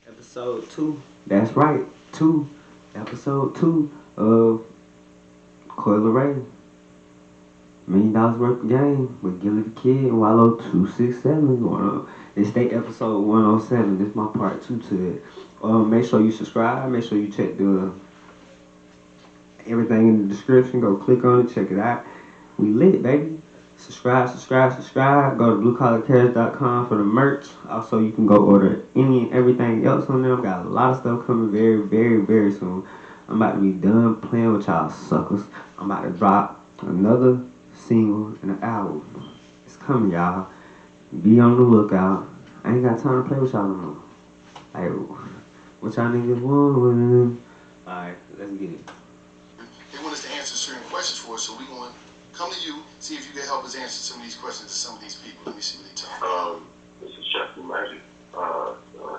Episode 2. That's right. 2. Episode 2 of Cio Leray. $1 million worth of game with Gilly the Kid and Wallow 267 going on. It's state episode 107. This is my part 2 to it. Make sure you subscribe. Make sure you check the everything in the description. Go click on it. Check it out. We lit, baby. Subscribe. Go to bluecollarcares.com for the merch. Also, you can go order any and everything else on there. Got a lot of stuff coming very soon. I'm about to be done playing with y'all suckers. I'm about to drop another single and an album. It's coming, y'all. Be on the lookout. I ain't got time to play with y'all no more. Like, what y'all niggas want? Alright, let's get it. They want us to answer certain questions for us, so we're going to come to you, see if you can help us answer some of these questions to some of these people. Let me see what they talk about. This is Chef Magic.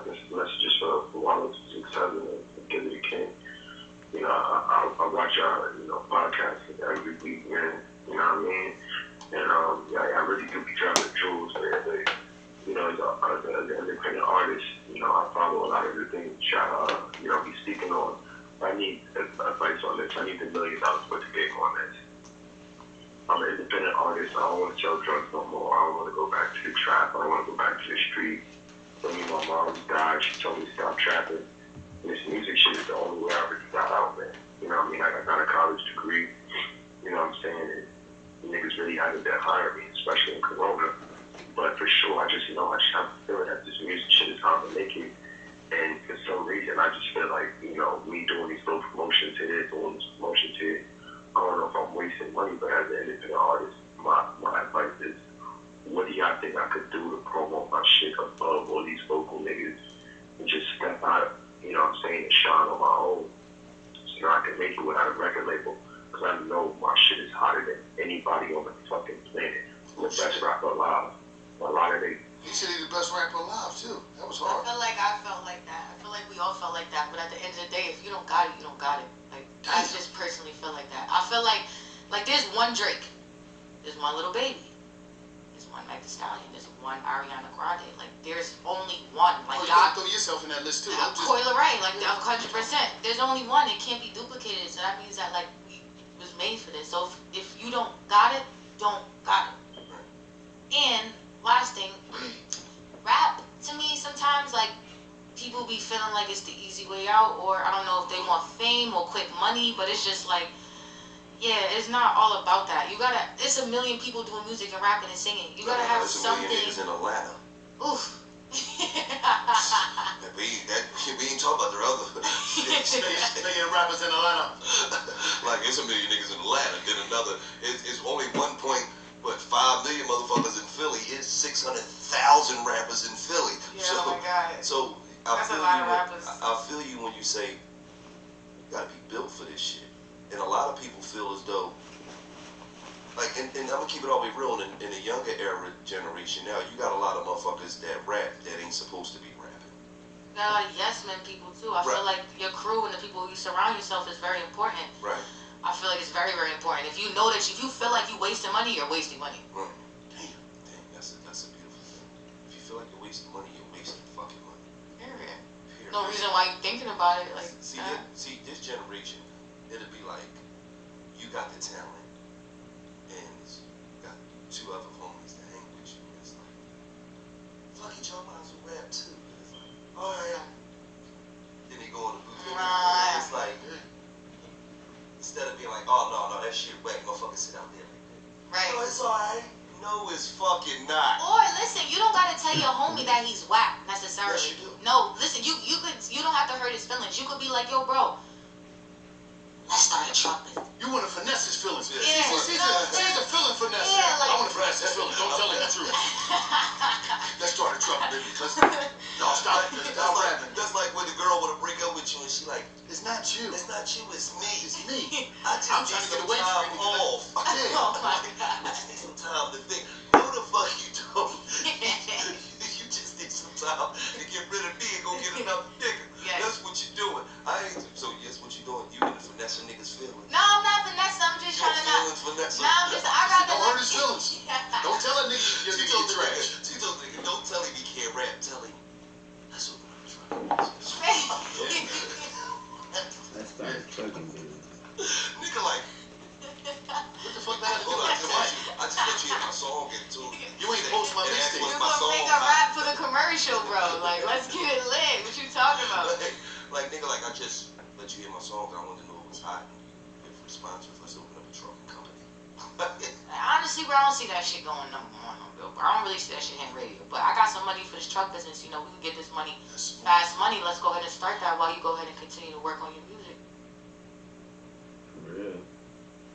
This message is for Wallow 267 and Give It a King. You know, I watch our, podcasts every week, man. You know what I mean? And I really do be dropping jewels, man. But, as an independent artist, I follow a lot of the things y'all, be speaking on. I need advice on this. I need $1 million worth of game on this. I'm an independent artist. I don't want to sell drugs no more. I don't want to go back to the trap. I don't want to go back to the street. My mom died. She told me to stop trapping. This music shit is the only way I really got out, man. You know what I mean? I got a college degree. You know what I'm saying? And niggas really haven't been hiring me, especially in Corona. But for sure, I just have a feeling that this music shit is how to make it. And for some reason, I just feel like, me doing these little promotions here, doing this promotions here, I don't know if I'm wasting money, but as an independent artist, my advice is, what do y'all think I could do to promote my shit above all these local niggas and just step out, and shine on my own so I can make it without a record label? Because I know my shit is hotter than anybody on the fucking planet. I'm the best rapper alive. A lot of they. He said he's the best rapper alive, too. That was hard. I felt like that. I feel like we all felt like that. But at the end of the day, if you don't got it, you don't got it. Like, I just personally feel like that. I feel like there's one Drake. There's one Little Baby. There's one Meg Thee Stallion. There's one Ariana Grande. Like, there's only one. Like, you gotta throw yourself in that list, too. Cio Leray, 100%. There's only one. It can't be duplicated. So that means that, we was made for this. So if you don't got it, don't got it. And last thing, rap to me sometimes people be feeling like it's the easy way out, or I don't know if they want fame or quick money, but it's just it's not all about that. It's a million people doing music and rapping and singing. You gotta have something. There's a million niggas in Atlanta. Oof. we ain't talking about the other million rappers in Atlanta. Like, it's a million niggas in Atlanta. Then another, it's only 1.5 million motherfuckers in Philly. It's 600,000 rappers in Philly. Yeah, oh my God. So that's a lot of rappers. I feel you when you say you gotta be built for this shit. And a lot of people feel as though, and I'm gonna keep it all the way real, in the younger era generation now, you got a lot of motherfuckers that rap that ain't supposed to be rapping. You got a lot of yes men people too. I feel like your crew and the people you surround yourself is very important. Right. I feel like it's very, very important. If you know that if you feel like you're wasting money, you're wasting money. Right. Damn, that's a beautiful thing. If you feel like you're wasting money, you're wasting fucking money. Period. No reason why you're thinking about it. See, this generation, it'll be like, you got the talent, and you got two other homies that hang with you, and it's like, fucking y'all might as well rap too. And it's like, alright. Then they go on the booth, and it's like, instead of being like, oh no, that shit whack, motherfucker sit out there like that. Right. No, it's alright. No, it's fucking not. Or listen, you don't gotta tell your homie that he's whack necessarily. Yes, you do. No, listen, you don't have to hurt his feelings. You could be like, yo, bro, let's start a trumpet. You want to finesse his feelings. Yeah. She's a feeling finesse. Yeah, I want to finesse his feelings. Don't tell him the truth. Let's start a trumpet, baby. No, stop rapping. That's like when the girl want to break up with you and she like, it's not you. it's not you, it's me. It's me. I'm trying to get away from you. Off. Oh my God. I just need some time to think. No, the fuck you don't. You just need some time to get rid of me and go get another nigga. Yes. That's what you're doing. So yes, what you doing? You in finessing niggas' feelings. No, I'm not finessing. I'm just trying to not. I'd rather Don't hurt his feelings. Don't tell a nigga you're trash. She told the nigga, don't tell him he can't rap. Tell him, let's open up a truck. Let's get it lit. What you talking about? Like nigga, like I just let you hear my song, but I wanted to know it was hot. And if we're sponsors, let's open up a trucking company. Honestly, bro, I don't see that shit going on no Billboard. I don't really see that shit hitting radio. But I got some money for this truck business. You know, we can get this money, fast money. Let's go ahead and start that while you go ahead and continue to work on your music. Yeah.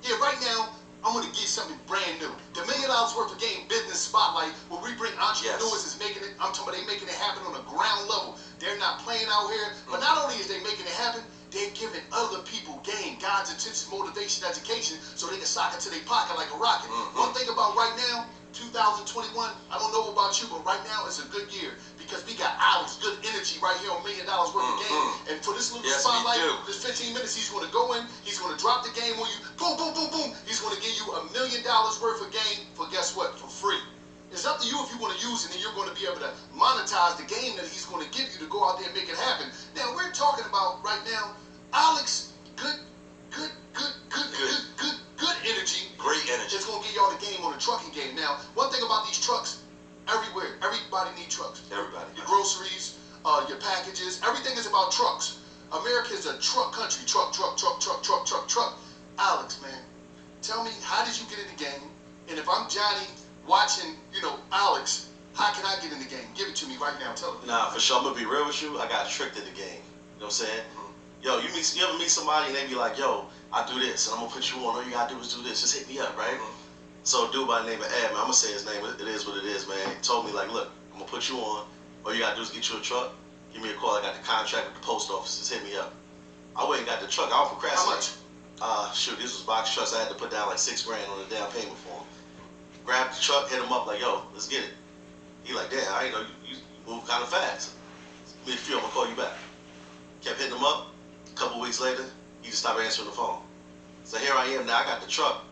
Yeah, right now, I'm going to get something brand new. The $1 million worth of game business spotlight, where we bring entrepreneurs that's making it, I'm talking about they making it happen on the ground level. They're not playing out here, but not only is they making it happen, they're giving other people game, guides, attention, motivation, education, so they can sock it to their pocket like a rocket. One thing about right now, 2021, I don't know about you, but right now it's a good year because we got Alex, good energy right here on $1 million worth of game. And for this little spotlight, this 15 minutes, he's going to go in, he's going to drop the game on you, boom, boom, boom, boom. He's going to give you $1 million worth of game for guess what? For free. It's up to you if you want to use it, and you're going to be able to monetize the game that he's going to give you to go out there and make it happen. Now, we're talking about right now, Alex, good energy. Great energy. It's going to get y'all the game on the trucking game. Now, one thing about these trucks, everywhere, everybody needs trucks. Everybody. Your groceries, your packages, everything is about trucks. America is a truck country. Truck. Alex, man, tell me, how did you get in the game? And if I'm Johnny watching, you know, Alex, how can I get in the game? Give it to me right now. Tell me. Nah, for sure. I'm gonna be real with you. I got tricked in the game. You know what I'm saying? Yo, you ever meet somebody and they be like, yo, I do this and I'm gonna put you on. All you gotta do is do this. Just hit me up, right? So a dude by the name of Ed, man, I'm gonna say his name. It is what it is, man. He told me like, look, I'm gonna put you on. All you gotta do is get you a truck. Give me a call. I got the contract with the post office. Just hit me up. I went and got the truck. I don't procrastinate. How much? Shoot, these was box trucks. I had to put down like $6 grand on the down payment for them. Grabbed the truck, hit him up like, yo, let's get it. He like, damn, I ain't know you move kind of fast. Give me a few, I'm gonna call you back. Kept hitting him up. A couple weeks later, he just stopped answering the phone. So here I am now. I got the truck.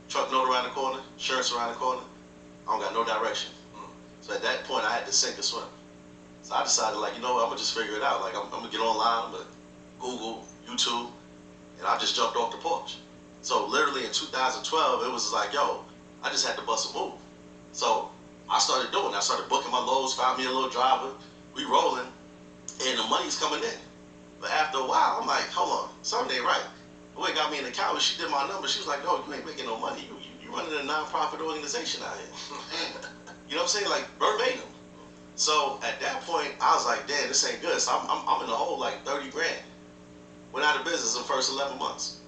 Truck note around the corner, insurance around the corner. I don't got no direction. So at that point, I had to sink or swim. So I decided, like, you know what, I'm gonna just figure it out. Like, I'm gonna get online, I'm gonna Google, YouTube, and I just jumped off the porch. So literally in 2012, it was like, yo, I just had to bust a move. So I started doing it. I started booking my loads, found me a little driver. We rolling, and the money's coming in. But after a while, I'm like, hold on, something ain't right. The way got me in the account, she did my number. She was like, no, you ain't making no money. You running a non-profit organization out here. You know what I'm saying? Like, verbatim. So at that point, I was like, damn, this ain't good. So I'm in the hole like 30 grand. Went out of business in the first 11 months.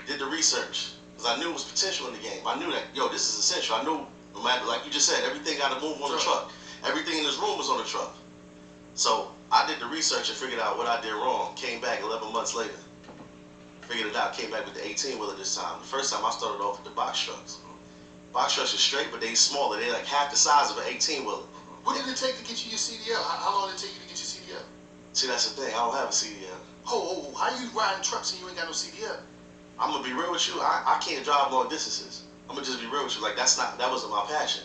Did the research, because I knew it was potential in the game. I knew that, yo, this is essential. I knew, no matter, like you just said, everything got to move on the truck. Everything in this room was on the truck. So I did the research and figured out what I did wrong. Came back 11 months later. Figured it out, came back with the 18-wheeler this time. The first time I started off with the box trucks. Box trucks are straight, but they smaller. They're like half the size of an 18-wheeler. What did it take to get you your CDL? How long did it take you to get your CDL? See, that's the thing. I don't have a CDL. Oh, how you riding trucks and you ain't got no CDL? I'm gonna be real with you. I can't drive long distances. I'm gonna just be real with you. Like that wasn't my passion.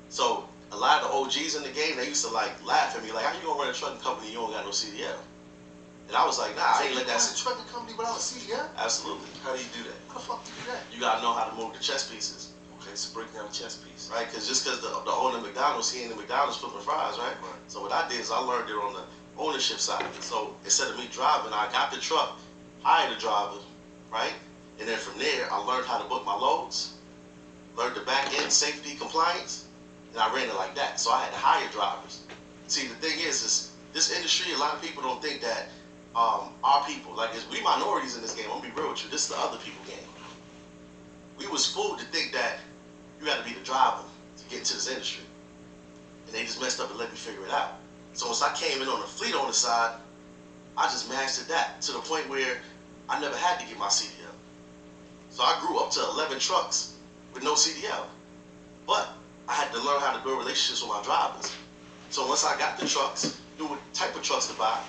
So a lot of the OGs in the game, they used to like laugh at me, like, how you gonna run a trucking company and you don't got no CDL? And I was like, nah, I ain't let that. You run a trucking company without a CDL? Absolutely. How do you do that? How the fuck do you do that? You gotta know how to move the chess pieces. Okay, so break down the chess piece. Right? Because just because the owner of McDonald's, he ain't in McDonald's flipping fries, right? So what I did is I learned it on the ownership side. So instead of me driving, I got the truck, hired a driver, right? And then from there, I learned how to book my loads, learned the back end safety compliance, and I ran it like that. So I had to hire drivers. See, the thing is this industry, a lot of people don't think that our people, like we minorities in this game, I'm gonna be real with you, this is the other people game. We was fooled to think that you had to be the driver to get into this industry. And they just messed up and let me figure it out. So once I came in on the fleet owner side, I just mastered that to the point where I never had to get my CDL. So I grew up to 11 trucks with no CDL. But I had to learn how to build relationships with my drivers. So once I got the trucks, knew what type of trucks to buy,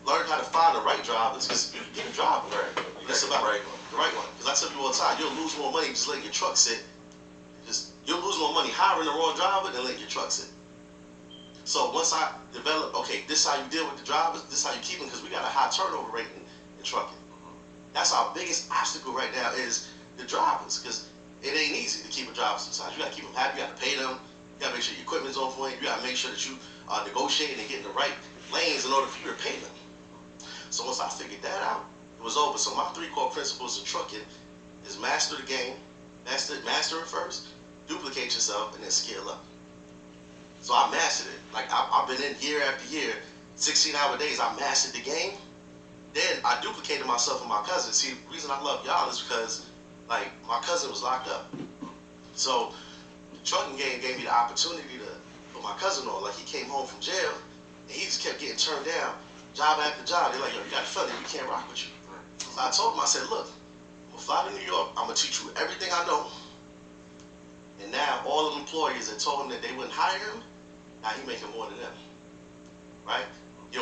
learned how to find the right drivers, because you can get a driver. Right. It's about the right one. Because I tell people all the time, you'll lose more money just letting your truck sit. You'll lose more money hiring the wrong driver than letting your truck sit. So once I developed, okay, this is how you deal with the drivers, this is how you keep them, because we got a high turnover rate in trucking. That's our biggest obstacle right now is the drivers, because it ain't easy to keep a driver sometimes. You gotta keep them happy, you gotta pay them, you gotta make sure your equipment's on point, you gotta make sure that you negotiating and getting the right lanes in order for you to pay them. So once I figured that out, it was over. So my 3 core principles of trucking is master the game, master it first, duplicate yourself, and then scale up. So I mastered it. Like I've been in year after year, 16-hour days. I mastered the game. Then I duplicated myself and my cousin. See, the reason I love y'all is because, like, my cousin was locked up. So the trucking game gave me the opportunity to put my cousin on. Like, he came home from jail, and he just kept getting turned down, job after job. They're like, yo, you got a felony, we can't rock with you. So I told him, I said, look, I'm gonna fly to New York, I'm gonna teach you everything I know. And now all the employers that told him that they wouldn't hire him, now he making more than them, right? You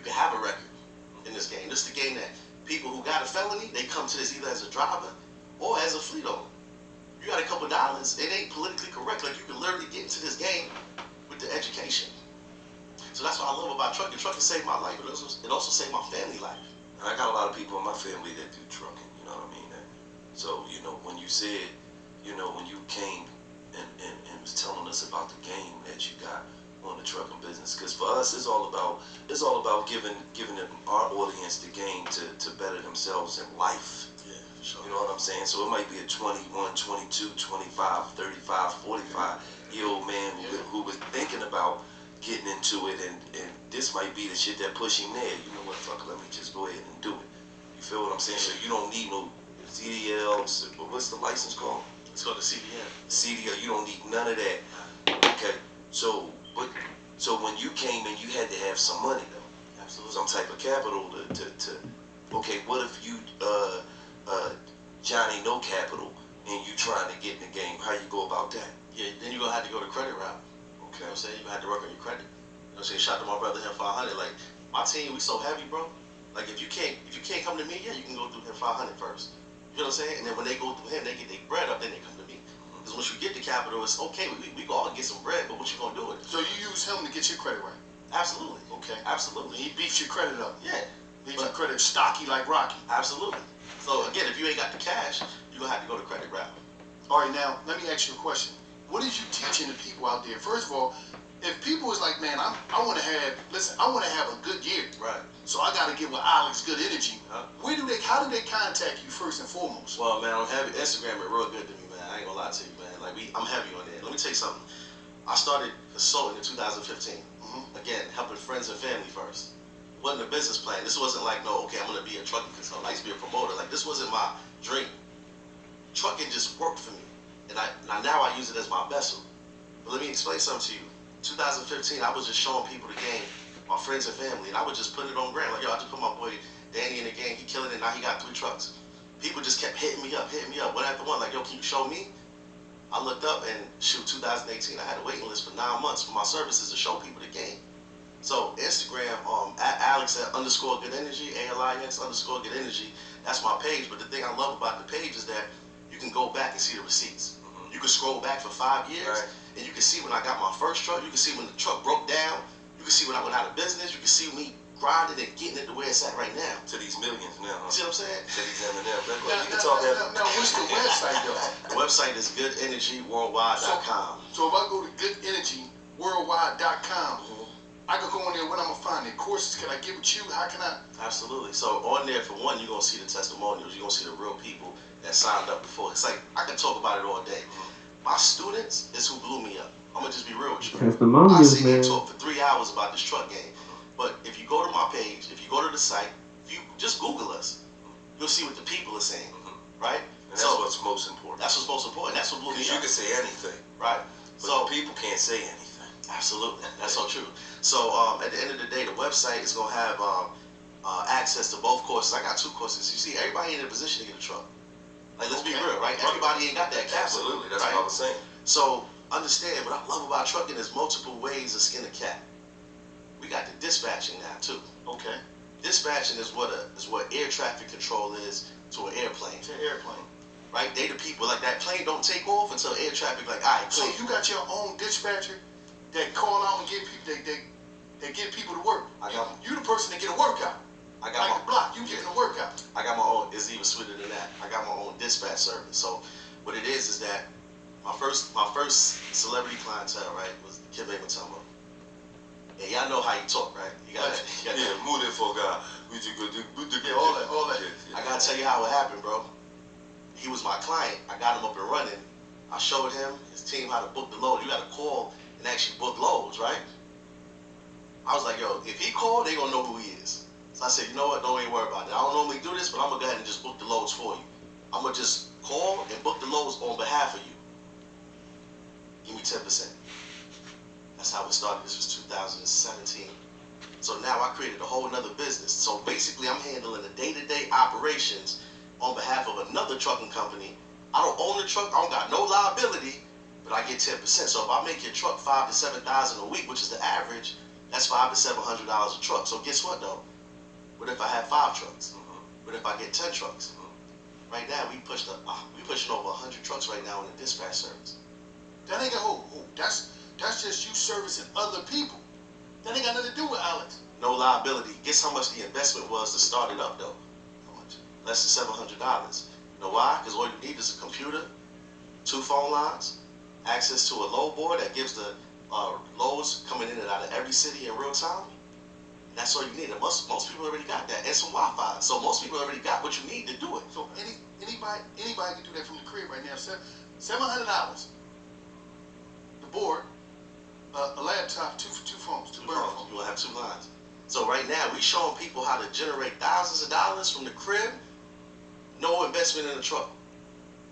can have a record in this game. This is the game that people who got a felony, they come to this either as a driver or as a fleet owner. You got a couple dollars, it ain't politically correct. Like, you can literally get into this game with the education. So that's what I love about trucking. Trucking saved my life, but it also saved my family life. And I got a lot of people in my family that do trucking, you know what I mean? So, when you said, when you came and was telling us about the game that you got on the trucking business, because for us it's all about giving our audience the game to better themselves in life. Yeah, for sure. You know what I'm saying? So it might be a 21, 22, 25, 35, 45-year-old man who was thinking about getting into it, and this might be the shit that push him there. You know what, fuck, let me just go ahead and do it. You feel what I'm saying? So you don't need no CDL, what's the license called? It's called the CDL. CDL, you don't need none of that. Okay, so when you came in, you had to have some money though. Absolutely. Some type of capital to okay, what if you Johnny no capital and you trying to get in the game? How you go about that? Yeah, then you're gonna have to go the credit route. Okay. You know what I'm saying? You're gonna have to work on your credit. You know what I'm saying? Shout out to my brother him 500. Like, my team, we so heavy, bro. Like, if you can't come to me, yeah, you can go through him 500 first. You know what I'm saying? And then when they go through him, they get their bread up, then they come to me. Because once you get the capital, it's okay. We go all get some bread, but what you gonna do with it? So you use him to get your credit right? Absolutely. Okay. Absolutely. He beefs your credit up. Yeah. Leaves your credit stocky like Rocky. Absolutely. So again, if you ain't got the cash, you're gonna have to go the credit route. All right, now let me ask you a question. What is you teaching the people out there? First of all, if people is like, man, I want to have a good year. Right. So I got to get with Alex good energy. Huh? How do they contact you first and foremost? Well, man, I'm heavy. Instagram is real good to me, man. I ain't gonna lie to you, man. Like, I'm heavy on there. Let me tell you something. I started consulting in 2015. Again, helping friends and family first. It wasn't a business plan. This wasn't like, no, okay, I'm gonna be a trucking consultant. I used to be a promoter. Like, this wasn't my dream. Trucking just worked for me, and now I use it as my vessel. But let me explain something to you. 2015, I was just showing people the game, my friends and family, and I would just put it on gram. Like, yo, I just put my boy Danny in the game. He killing it. Now he got 3 trucks. People just kept hitting me up, one after one. Like, yo, can you show me? I looked up, and shoot, 2018, I had a waiting list for 9 months for my services to show people the game. So Instagram, at Alex _ good energy, ALIX _ good energy. That's my page. But the thing I love about the page is that you can go back and see the receipts. You can scroll back for 5 years, Right. and you can see when I got my first truck. You can see when the truck broke down. You can see when I went out of business. You can see me grinding and getting it to where it's at right now. To these millions now, huh? See what I'm saying? To these M&Ms. You can talk that. Now, what's the website though? The website is goodenergyworldwide.com. So if I go to goodenergyworldwide.com, I can go on there. What I'm gonna find? The courses? Can I get with you? How can I? Absolutely. So on there, for one, you're gonna see the testimonials. You're gonna see the real people that signed up before. It's like, I can talk about it all day. My students is who blew me up. I'm gonna just be real with you. I Testimonials, sit here man. and talk for 3 hours about this truck game. But if you go to my page, if you go to the site, if you just Google us, you'll see what the people are saying, right? And that's So what's most important. that's what's most important. That's what blew me Because you up. can say anything, Right. but So people can't say anything. absolutely, that's so true. So at the end of the day, the website is gonna have access to both courses. I got 2 courses. You see, everybody ain't in a position to get a truck. Like, let's be real, right? Everybody ain't got that capital. Absolutely, that's right? what I was saying. So understand, what I love about trucking is multiple ways to skin a cat. We got the dispatching now too. Okay. Dispatching is what air traffic control is to an airplane. To an airplane. Right? They the people, like, that plane don't take off until air traffic like, all right, So plane. you got your own dispatcher that call out and get people. They get people to work. I got You the person that get a workout. I Like got the block, you getting a workout. I got my own. It's even sweeter than that. I got my own dispatch service. So what it is that my first celebrity clientele, right, was Kid Matumbo. y'all know how you talk, right? You got yeah, move that for God. Yeah, all that. Yeah. I gotta tell you how it happened, bro. He was my client. I got him up and running. I showed him, his team, how to book the load. You gotta call and actually book loads, right? I was like, yo, if he called, they gonna know who he is. So I said, you know what? Don't even worry about it. I don't normally do this, but I'm gonna go ahead and just book the loads for you. I'm gonna just call and book the loads on behalf of you. Give me 10%. That's how it started. This was 2017. So now I created a whole nother business. So basically, I'm handling the day-to-day operations on behalf of another trucking company. I don't own the truck. I don't got no liability, but I get 10%. So if I make your truck $5,000 to $7,000 a week, which is the average, that's $500 to $700 a truck. So guess what, though? What if I have 5 trucks? What if I get 10 trucks? Right now, we pushing over 100 trucks right now in the dispatch service. That ain't got that's just you servicing other people. That ain't got nothing to do with Alex. No liability. Guess how much the investment was to start it up, though? How much? Less than $700. You know why? Because all you need is a computer, 2 phone lines, access to a load board that gives the loads coming in and out of every city in real time. And that's all you need. And most people already got that, and some Wi-Fi. So most people already got what you need to do it. So anybody can do that from the crib right now. $700. The board, a laptop, two phones, two burner phones. You will have 2 lines. So right now, we showing people how to generate thousands of dollars from the crib, no investment in the truck.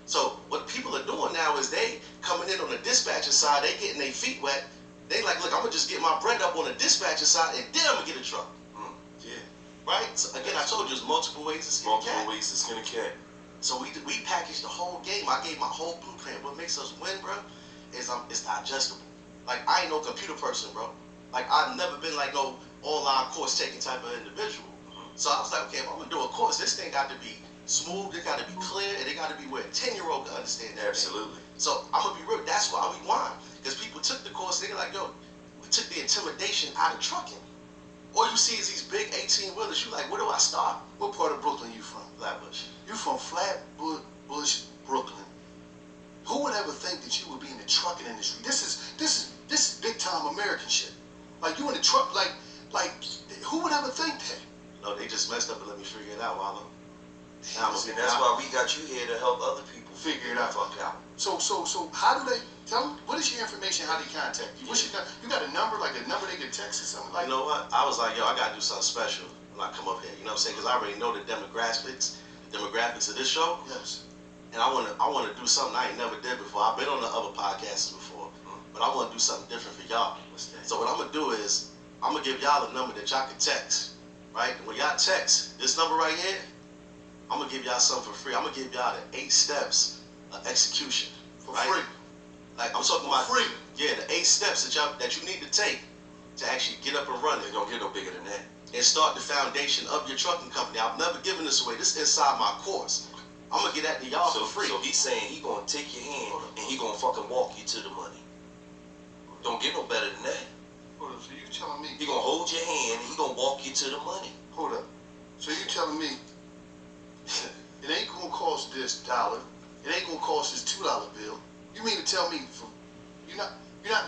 So what people are doing now is they coming in on the dispatcher side, they getting their feet wet. They like, look, I'm gonna just get my bread up on the dispatcher side, and then I'm gonna get a truck. Yeah. Right? So again, I told you, there's multiple ways to skin a cat. Multiple ways to skin a cat. So we packaged the whole game. I gave my whole blueprint. What makes us win, bro, is it's digestible. Like, I ain't no computer person, bro. Like, I've never been like no online course taking type of individual. So I was like, okay, if I'm gonna do a course, this thing got to be smooth, it got to be clear, and it got to be where a 10-year-old can understand that. Absolutely. So I'm gonna be real. That's why we won, because people took the course. They're like, yo, we took the intimidation out of trucking. All you see is these big 18-wheelers. You like, where do I start? What part of Brooklyn you from? Flatbush. You from Flatbush, Brooklyn. Who would ever think that you would be in the trucking industry? This is big time American shit. Like, you in the truck, like who would ever think that? No, they just messed up and let me figure it out, Wallow. And that's why we got you here to help other people Figure it out. fuck out. So how do they tell them? What is your information? How they contact you? What's your, you got a number, like a number they can text or something like? You know what? I was like, yo, I gotta do something special when I come up here. You know what I'm saying? Because I already know the demographics of this show, Yes. and I wanna do something I ain't never did before. I've been on the other podcasts before, but I wanna do something different for y'all. What's that? So what I'm gonna do is I'm gonna give y'all a number that y'all can text, right? And when y'all text this number right here, I'm gonna give y'all something for free. I'm gonna give y'all the 8 steps of execution For right? free. Like, I'm talking For about free. Yeah, the 8 steps that you need to take to actually get up and running. It don't get no bigger than that. And start the foundation of your trucking company. I've never given this away. This is inside my course. I'm gonna get that to y'all for free. So he's saying he gonna take your hand and he gonna fucking walk you to the money. Don't get no better than that. Hold up. So you telling me? He gonna hold your hand and he gonna walk you to the money. Hold up. So you telling me it ain't gonna cost this $1? It ain't gonna cost this $2 bill. You mean to tell me you're not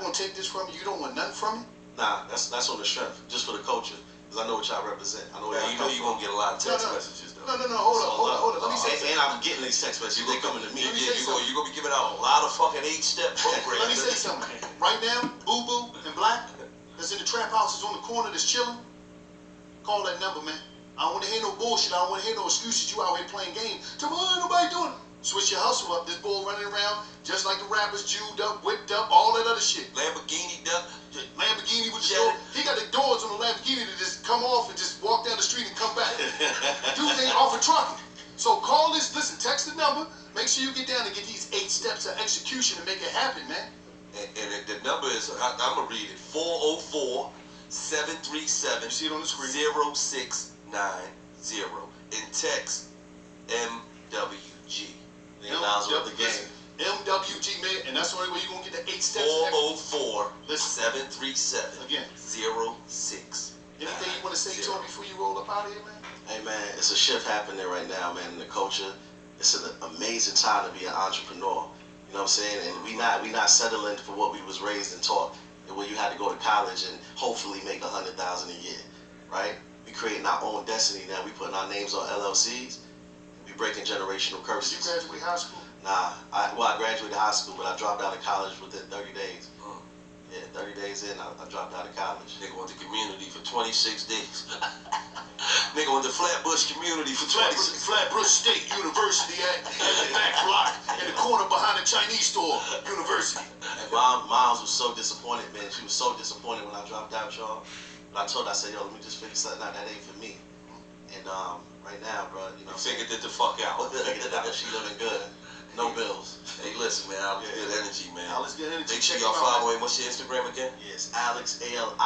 gonna take this from me? You don't want nothing from me? Nah, that's on the strength, just for the culture, because I know what y'all represent. I know where Now, y'all you know come you're from. gonna get a lot of text No. messages though. No. Hold up. Let me say And I'm getting these text messages. They coming to me. Let me Yeah, say you're gonna be giving out a lot of fucking 8-step programs. Let me say something. Right now, Boo Boo and Black that's in the trap houses on the corner that's chilling. Call that number, man. I don't want to hear no bullshit. I don't want to hear no excuses. You out here playing games. Tell me, ain't nobody doing it. Switch your hustle up. This boy running around just like the rappers, jewed up, whipped up, all that other shit. Lamborghini duck. Lamborghini with the door. He got the doors on the Lamborghini to just come off and just walk down the street and come back. Dude ain't off of trucking. So call this, listen, text the number. Make sure you get down and get these 8 steps of execution and make it happen, man. And the number is, I'm gonna read it, 404-737. You see it on the screen. 0690. And text MWG. The game. MWG, man, and that's the only way you're going to get the 8 steps. 404-737. Again. 06. Anything you want to say to him before you roll up out of here, man? Hey man, it's a shift happening right now, man, in the culture. It's an amazing time to be an entrepreneur. You know what I'm saying? And we not settling for what we was raised and taught. where you had to go to college and hopefully make $100,000 a year, right? We creating our own destiny now. We putting our names on LLCs. We breaking generational Did curses. you graduate high school? Nah, I graduated high school, but I dropped out of college within 30 days. Yeah, 30 days in, I dropped out of college. Nigga went to community for 26 days. Nigga went to Flatbush community for 26. Flatbush State University at the back block, in the corner behind the Chinese store, University. And Miles was so disappointed, man. She was so disappointed when I dropped out, y'all. But I told her, I said, yo, let me just figure something out. That ain't for me. And right now, bro, you know, Figured it the fuck out. figured it out. She living good. No bills. Hey, listen, man. Good energy, man. Now let's get into Make sure y'all follow him. What's your Instagram again? Yes, Alex, ALIX.